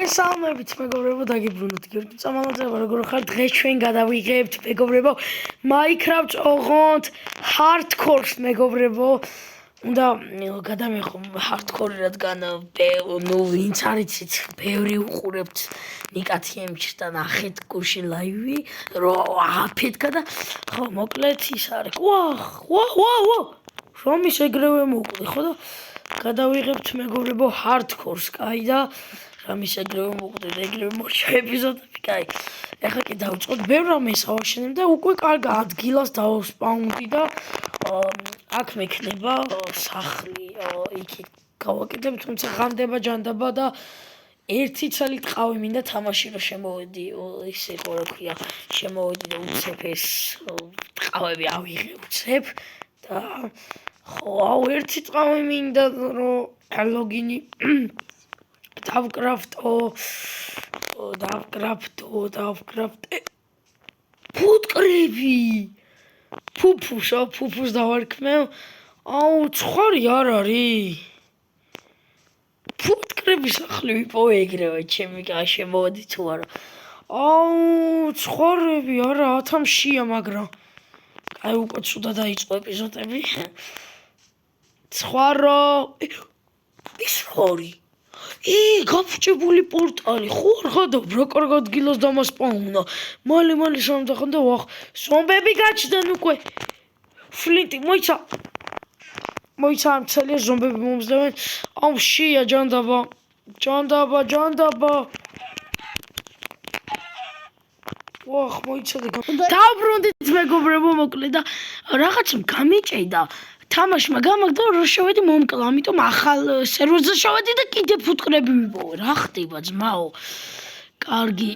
მოგესალმებით მეგობრებო, დაგიბრუნოთ გიორგი წამალაძე, როგორ ხარ? დღეს ჩვენ გადავიღებთ მეგობრებო Minecraft ოღონდ hardcore-ს მეგობრებო. უნდა გადამეხო hardcore რადგან ვინც არიცით, ბევრი უყურებთ ნიკათიემჩს და ნახეთ გუშინ ლაივი, რომ აფეთქა და ხო, მოკლედ ის არის. ვა! რომის ეგრევე მოუკლე, ხო და გადავიღებთ მეგობრებო hardcore-ს, კაი და რამის ეგრევე მოკვდეთ, ეგრევე მოჩა ეპიზოდები, კაი. ეხლა კი დავწყოთ, ბევრ რამეს ავაშენებ და უკვე კარგ ადგილას დავსპაუნდი და აქ მექნება სახლი, იქით გავაკეთებ, თუმცა ღამდება ჯანდაბა და ერთი ცალი ტყავი მინდა თამაში რომ შემოვედი, ისე ხო რა ქვია, შემოვედი და უცებ ეს ტყავები ავიღე, უცებ და ხო, ერთი ტყავი მინდა რომ ლოგინი დავკრაფტო ფუტკრები ფუფუს დავარქმევ ცხვარი არ არის ფუტკრების სახლი ვიპოვე ეგრევე ჩემი შემოვედი თუ არა ცხვარები არა ათამშია მაგრამ აი უკვე ცუდა დაიწყო ეპიზოდები ცხვარო ის ხორი გაფუჭებული პორტალი ხო არ ხადობ რა კარგ ადგილას დამასპაუნა მალე სამდახან და ვახ ზომბები გაჩნდნენ უკვე ფლინტი მოიცა ამ ცელია ზომბები მომზდევენ შია ჯანდაბა ვახ მოიცა და დავბრუნდით მეგობრებო მოკლედ და რაღაცა გამიჭედა თამაშმა გამაგდა რომ შევედი მომკლა, ამიტომ ახალ სერვერზე შევედი და კიდე ფუტკრები ვიპოვე. რა ხდება ძმაო? კარგი.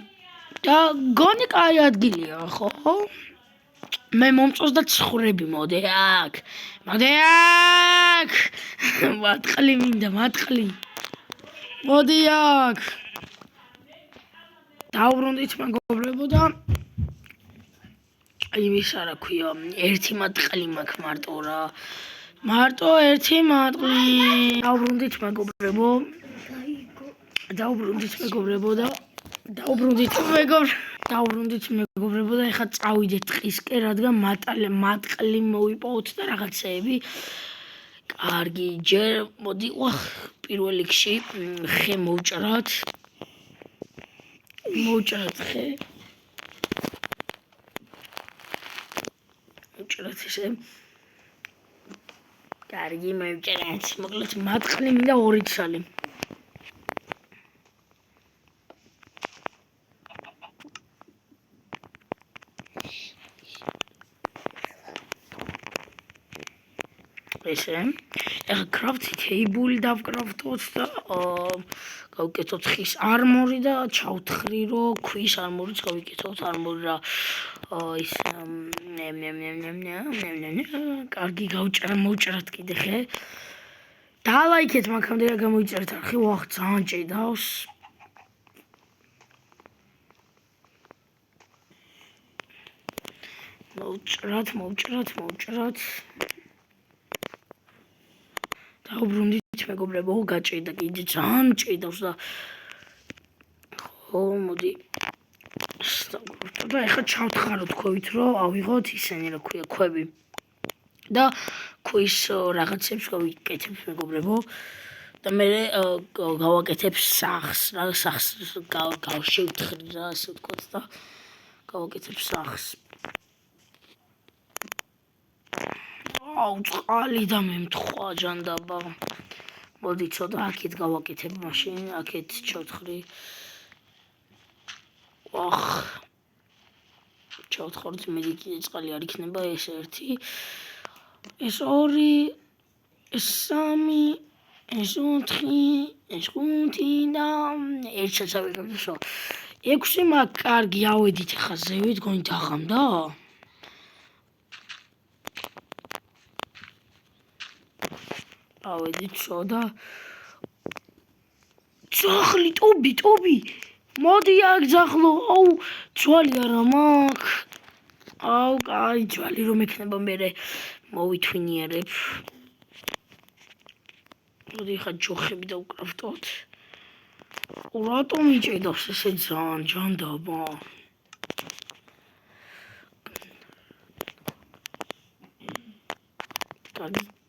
და გონი კაი ადგილია, ხო? მე მომწონს და ცხრები მოდი აქ. მატყლი მინდა, მატყლი. მოდი აქ. დავბრუნდით მეგობრებო და იმის არა ქვია, ერთი მატყლი მაქვს მარტო ერთი მატყლი. დავბრუნდით მეგობრებო და ეხლა წავიდეთ ტყისკენ, რადგან მატყლი მოვიპოვოთ და რაღაცეები. კარგი, ჯერ მოდი პირველ რიგში ხე მოვჭრათ ხე. მოვჭრათ ისე. კარგი, მოვჭრათ. მოკლედ მატყლი მინდა 2 ცალი. ესე. ეხლა კრაფტი თეიბული დავკრაფტოთ და გავკეთოთ ხის არმორი და ჩავთხრი რომ ქვის არმორიც გავიკეთოთ არმორი რა ის კარგი მოვჭრათ კიდე ხე დალაიქეთ მაგამდე რა გამოიწერეთ არხი ვახ ძალიან ჭედავს მოვჭრათ დავბრუნდით მეგობრებო გაჭედა კიდე ძალიან ჭედავს და ხო მოდი და ეხლა ჩავთხაროთ ქვევით რომ ავიღოთ ისენი რა ქვია ქვები და ქვის რაღაცებს გავიკეთებ მეგობრებო და მე გავაკეთებ სახს გავშევთხრი რა ასე ვთქვათ და გავაკეთებ სახს წყალი და მემთხვა ჯანდაბა მოდი ცოტა აქეთ გავაკეთებ მაშინ აქეთ ჩავთხრი ჩავთხრით მე კიდე წყალი არ იქნება ეს 1 ეს 2 ეს 3 ეს 4 ეს 5 და ერთსაც ავიღებ და 6 მაგ კარგი ავედით ხა ზევით გონით აღამდა ავედით სოდა ძაღლი ტობი მოდი აქ ძაღლო ძვალი არა მაქვს კაი ძვალი რომ ექნება მე მოვითვინიერებ მოდი ხა ჯოხები დავკრაფტოთ რატომ იჭედავს ესე ძალიან ჯანდაბა?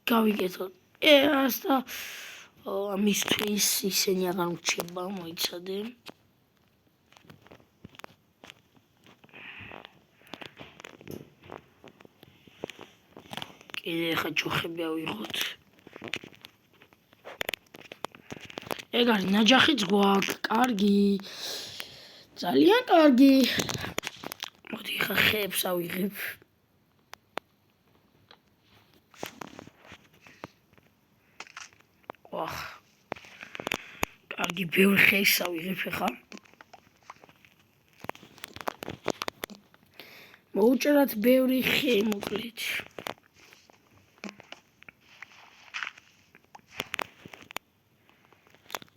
გავიკეთოთ ეს და ამისთვის ისინი აღარ მრჩება, მოიცადე. კიდე ხა ჯოხები ავიღოთ. ეგ არის ნაჯახიც გვაქვს, კარგი. ძალიან კარგი. მოდი ხა ხეებს ავიღებ. ვახ. კარგი ბევრი ხეს ავიღებ ხა. მოუჭერათ ბევრი ხე მოკლედ.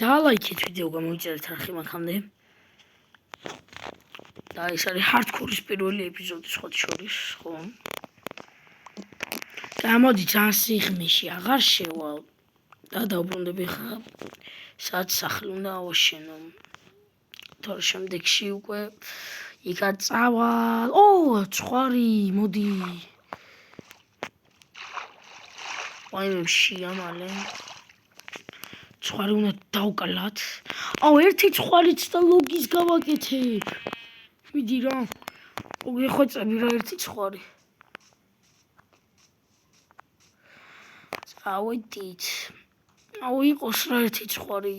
დალაიქეთ ვიდეო გამოიწერეთ არხი მანქამდე. და ეს არის ჰარდკორის პირველი ეპიზოდი სხვა შორის, ხო? გამოდით ან სიღრმეში აღარ შევალ და დავბრუნდები ხა სადაც სახლი უნდა ავაშენო. თორე შემდეგში უკვე იქაც წავალ. ცხვარი, მოდი. ვაიმეშია მალე. ცხვარი უნდა დავკალათ. ერთი ცხვარიც და ლოგის გავაკეთებ. მიდი რა. გეხვეწები რა ერთი ცხვარი. წავედით. იყოს რა ერთი ცხვარი.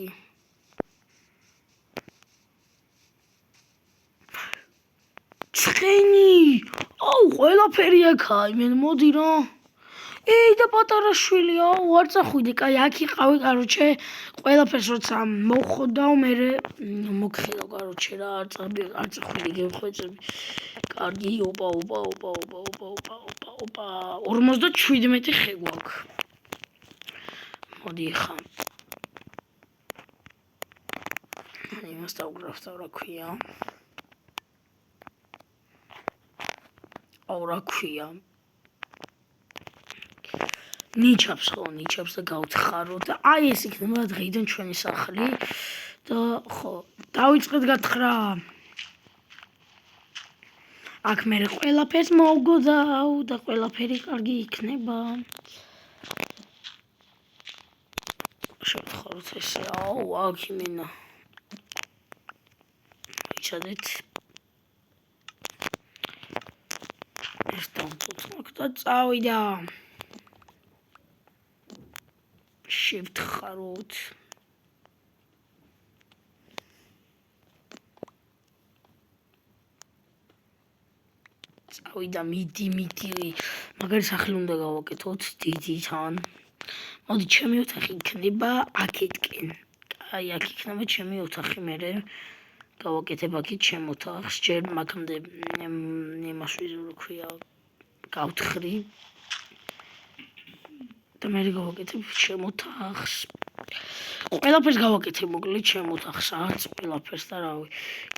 ცხენი. ყველაფერი აქაა, იმენ მოდი რა. და პატარა შვილი, არ წახვიდე, კაი, აქ იყავი, კაროჩე, ყველაფერს როცა მოხდავ, მე მოგხილავ, კაროჩე რა, არ წახვიდე, გევხვეწები. კარგი, ოპა. 57 ხე გვაქვს. მოდი ხა. იმას დავგრაფთავ, რა ქვია. რა ქვია. ნიჩაბს და გავთხარო და ეს იქნება დღეიდან ჩვენი სახლი და ხო დავიწყეთ გათხრა. აქ მე ყველაფერს მოვგოდავ და ყველაფერი კარგი იქნება. შევთხაროთ ესე. აქ იმენა. იცადეთ. ეს დავუწყოთ და წავიდა. შევთხაროთ. წავიდა, მიდი. მაგარი სახლი უნდა გავაკეთოთ დიდი თან. მოდი ჩემი ოთახი იქნება აქეთკენ. აი, აქ იქნება ჩემი ოთახი, მე გავაკეთებ აქეთ ჩემ ოთახს. ჯერ მაგამდე იმას რო ქვია გავთხრი. და მე გავაკეთებ ჩემ ოთახს. ყველაფერს გავაკეთებ მოკლედ ჩემ ოთახს, არც ყველაფერს და რავი.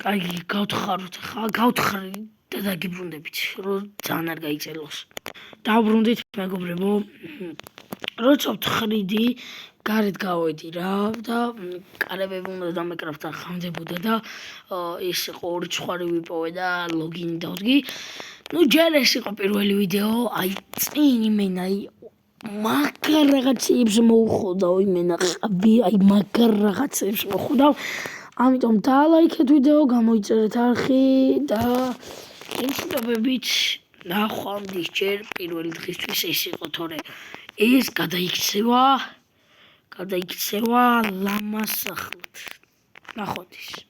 კარგი, გავთხაროთ ხა, გავთხრი და დაგიბრუნდებით, რომ ძალიან არ გაიწელოს. დავბრუნდით მეგობრებო. როცა ვთხრიდი, გარეთ გავედი რა და კარებები უნდა დამეკრაფთა ხამდებოდა და ეს იყო ორი ცხვარი ვიპოვე და ლოგინი დავდგი. ჯერ ეს იყო პირველი ვიდეო, აი წინ იმენა მაგარ რაღაცებს მოუხოდავ იმენა ყაბი, აი მაგარ რაღაცებს მოხდავ. ამიტომ დალაიქეთ ვიდეო, გამოიწერეთ არხი და იმშვიდობებით ნახვამდის ჯერ პირველი დღისთვის ეს იყო, თორე ეს გადაიქცევა ლამას სახლად. ნახვამდის.